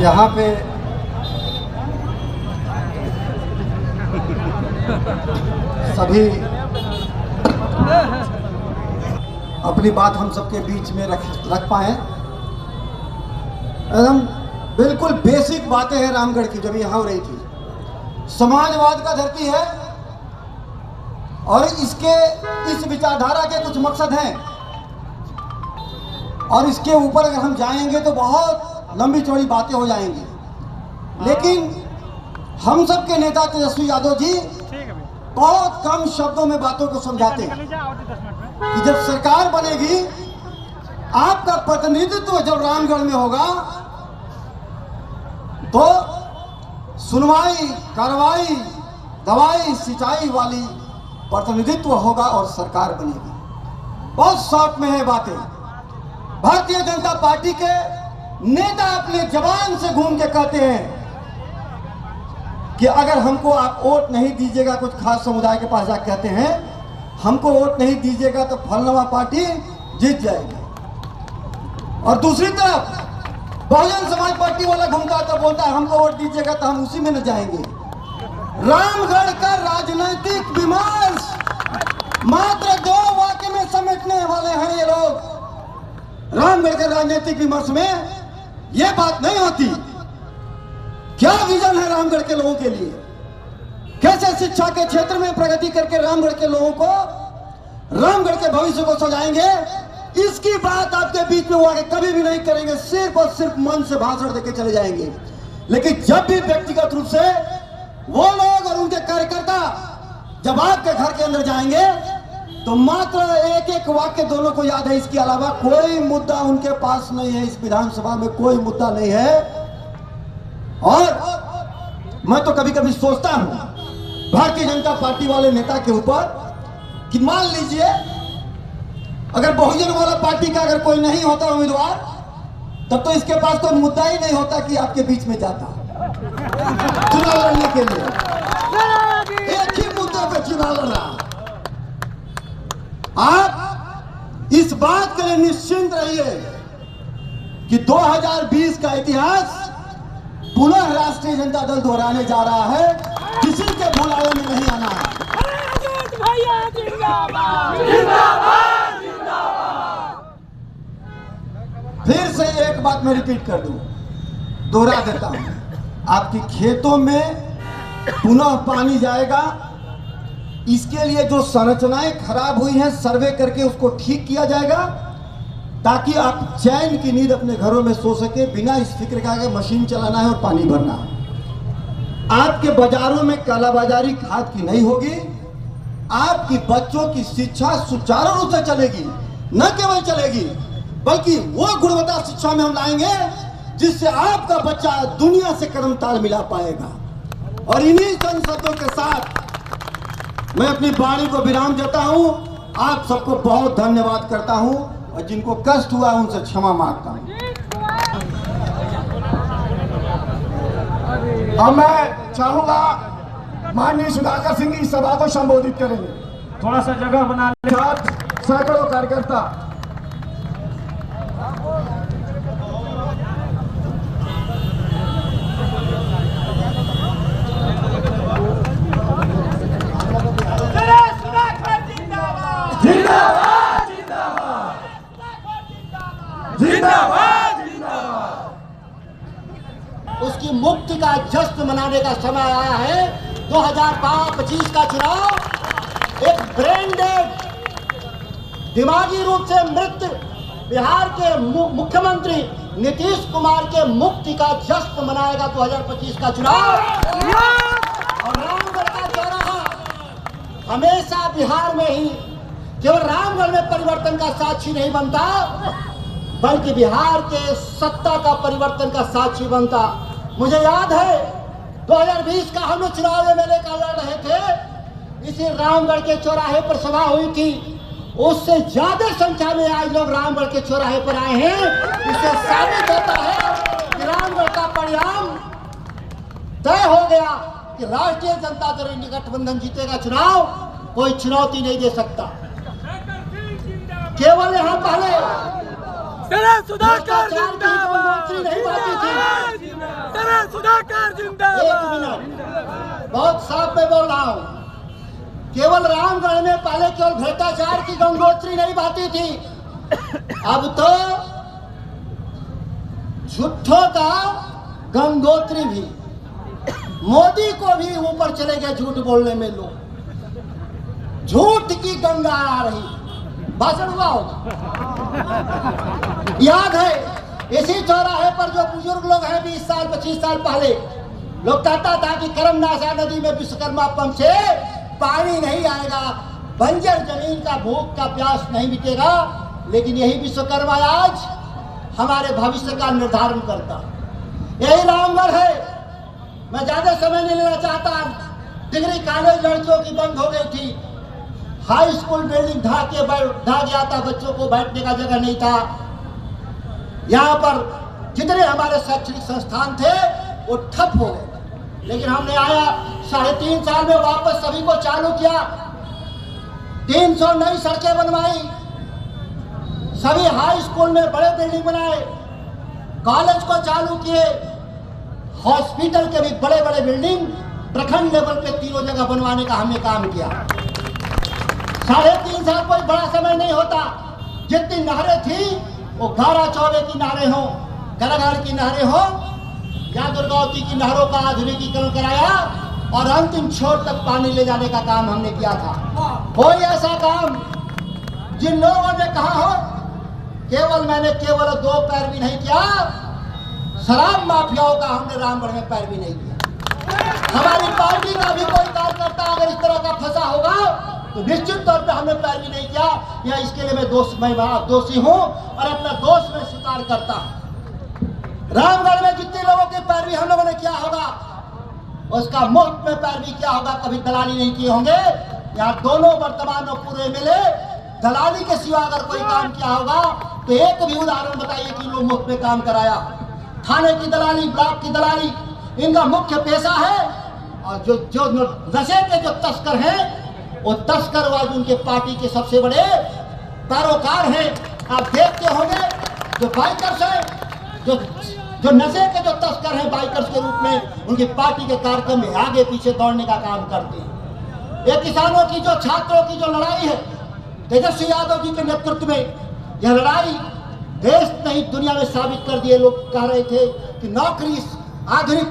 यहाँ पे सभी अपनी बात हम सबके बीच में रख पाए। एकदम बिल्कुल बेसिक बातें हैं रामगढ़ की, जब यहाँ हो रही थी। समाजवाद का धरती है और इस विचारधारा के कुछ मकसद हैं, और इसके ऊपर अगर हम जाएंगे तो बहुत लंबी चौड़ी बातें हो जाएंगी। लेकिन हम सब के नेता तेजस्वी यादव जी बहुत कम शब्दों में बातों को समझाते हैं कि जब सरकार बनेगी, आपका प्रतिनिधित्व जब रामगढ़ में होगा तो सुनवाई, कार्रवाई, दवाई, सिंचाई वाली प्रतिनिधित्व होगा और सरकार बनेगी। बहुत शॉर्ट में है बातें। भारतीय जनता पार्टी के नेता अपने जबान से घूम के कहते हैं कि अगर हमको आप वोट नहीं दीजिएगा, कुछ खास समुदाय के पास जाकर कहते हैं हमको वोट नहीं दीजिएगा तो फलनवा पार्टी जीत जाएगी। और दूसरी तरफ बहुजन समाज पार्टी वाला घूमता तो बोलता है हमको वोट दीजिएगा तो हम उसी में न जाएंगे। रामगढ़ का राजनीतिक विमर्श मात्र 2 वाक्य में समेटने वाले हैं ये लोग। रामगढ़ के राजनीतिक विमर्श में ये बात नहीं होती क्या विजन है रामगढ़ के लोगों के लिए, कैसे शिक्षा के क्षेत्र में प्रगति करके रामगढ़ के लोगों को, रामगढ़ के भविष्य को सजाएंगे, इसकी बात आपके बीच में वो आगे कभी भी नहीं करेंगे। सिर्फ और सिर्फ मन से भाषण देके चले जाएंगे। लेकिन जब भी व्यक्तिगत रूप से वो लोग और उनके कार्यकर्ता जब आपके घर के अंदर जाएंगे तो मात्र एक एक वाक्य दोनों को याद है, इसके अलावा कोई मुद्दा उनके पास नहीं है। इस विधानसभा में कोई मुद्दा नहीं है। और मैं तो कभी कभी सोचता हूं भारतीय जनता पार्टी वाले नेता के ऊपर कि मान लीजिए अगर बहुजन वाला पार्टी का अगर कोई नहीं होता उम्मीदवार, तब तो इसके पास कोई मुद्दा ही नहीं होता कि आपके बीच में जाता चुनाव लड़ने के लिए। एक ही मुद्दे पे चुनाव लड़ा। आप इस बात के लिए निश्चिंत रहिए कि 2020 का इतिहास पुनः राष्ट्रीय जनता दल दोहराने जा रहा है। किसी के भुलावे में नहीं आना है। फिर से एक बात मैं रिपीट कर दूं, दोहरा देता हूं। आपकी खेतों में पुनः पानी जाएगा। इसके लिए जो संरचनाएं खराब हुई हैं सर्वे करके उसको ठीक किया जाएगा, ताकि आप चैन की नींद अपने घरों में सो सके, बिना इस फिक्र का कि मशीन चलाना है और पानी भरना है। आपके बाजारों में कालाबाजारी खाद की नहीं होगी। आपकी बच्चों की शिक्षा सुचारू रूप से चलेगी। न केवल चलेगी बल्कि वो गुणवत्ता शिक्षा में हम लाएंगे जिससे आपका बच्चा दुनिया से कदम ताल मिला पाएगा। और इन्हीं चंद शब्दों के साथ मैं अपनी वाणी को विराम देता हूं। आप सबको बहुत धन्यवाद करता हूं और जिनको कष्ट हुआ उनसे क्षमा मांगता हूं। अब मैं चाहूंगा माननीय सुधाकर सिंह इस सभा को संबोधित करेंगे। थोड़ा सा जगह बना ले। सैकड़ों कार्यकर्ता उसकी मुक्ति का जश्न मनाने का समय आया है। 2025 का चुनाव एक ब्रेन डेड, दिमागी रूप से मृत बिहार के मुख्यमंत्री नीतीश कुमार के मुक्ति का जश्न मनाएगा 2025 का चुनाव। और रामगढ़ का चौराहा हमेशा बिहार में ही केवल रामगढ़ में परिवर्तन का साक्षी नहीं बनता, बल्कि बिहार के सत्ता का परिवर्तन का साक्षी बनता। मुझे याद है 2020 का हम लोग चुनाव में लेकर लड़ रहे थे, इसी रामगढ़ के चौराहे पर सभा हुई थी। उससे ज्यादा संख्या में आज लोग रामगढ़ के चौराहे पर आए हैं। इससे साबित होता है कि रामगढ़ का परिणाम तय हो गया कि राष्ट्रीय जनता दल गठबंधन जीतेगा चुनाव। कोई चुनौती नहीं दे सकता। केवल यहाँ पहले सुधाकर मंत्री नहीं बनती थी, एक मिनट, बहुत साफ में बोल रहा हूं। केवल रामगढ़ में पहले केवल भ्रष्टाचार की गंगोत्री नहीं बहती थी, अब तो झूठों का गंगोत्री भी। मोदी को भी ऊपर चले गए झूठ बोलने में लोग। झूठ की गंगा आ रही। भाषण हुआ होगा, याद है इसी चौराहे पर जो बुजुर्ग लोग हैं 20 साल 25 साल पहले, लोग कहता था कि करमनाशा नदी में विश्वकर्मा पंप से पानी नहीं आएगा, बंजर जमीन का भूख का प्यास नहीं मिटेगा। लेकिन यही विश्वकर्मा आज हमारे भविष्य का निर्धारण करता। यही रामगढ़ है। मैं ज्यादा समय नहीं लेना चाहता। डिग्री कॉलेज लड़कियों की बंद हो गई थी, हाई स्कूल बिल्डिंग ढा गया था, बच्चों को बैठने का जगह नहीं था। यहाँ पर जितने हमारे शैक्षणिक संस्थान थे वो ठप हो गए। लेकिन हमने आया 3.5 साल में वापस सभी को चालू किया। 300 नई सड़कें बनवाई, सभी हाई स्कूल में बड़े बिल्डिंग बनाए, कॉलेज को चालू किए, हॉस्पिटल के भी बड़े बड़े बिल्डिंग प्रखंड लेवल पे तीनों जगह बनवाने का हमने काम किया। 3.5 साल कोई बड़ा समय नहीं होता। जितनी नहरें थी वो गारा चौबे की नहरें हो, गलाघाट की नहरें हो या दुर्गावती की नहरों का आधुनिकीकरण कराया और अंतिम छोर तक पानी ले जाने का काम हमने किया था। कोई ऐसा काम जिन लोगों ने कहा हो मैंने केवल 2 पैरवी नहीं किया, शराब माफियाओं का हमने रामगढ़ में पैरवी नहीं किया। हमारी पार्टी का भी कोई कार्यकर्ता अगर इस तरह का फंसा होगा तो निश्चित तौर पे हमने पैरवी नहीं किया। या इसके लिए मैं दोषी हूं और अपना दोष में स्वीकार करता हूं। रामगढ़ में जितने लोगों की पैरवी हम लोगों ने किया होगा उसका मुफ्त में पैरवी किया होगा, कभी दलाली नहीं किए होंगे। यहाँ दोनों वर्तमान और पूर्व एमएलए दलाली के सिवा अगर कोई काम किया होगा तो एक भी उदाहरण बताइए कि लोग मुफ्त में काम कराया। थाने की दलाली, ब्लॉक की दलाली इनका मुख्य पेशा है। और जो नशे के जो तस्कर हैं वो तस्कर आज उनके पार्टी के सबसे बड़े पैरोकार हैं। आप देखते होंगे जो बाइकर्स हैं, जो नशे के जो तस्कर हैं बाइकर्स के रूप में, उनकी पार्टी के कार्यक्रम में आगे पीछे दौड़ने का काम करते हैं। ये किसानों की जो छात्रों की जो लड़ाई है तेजस्वी यादव जी के नेतृत्व में, यह लड़ाई देश नहीं दुनिया में साबित कर दिए। लोग कह रहे थे कि नौकरी आधुनिक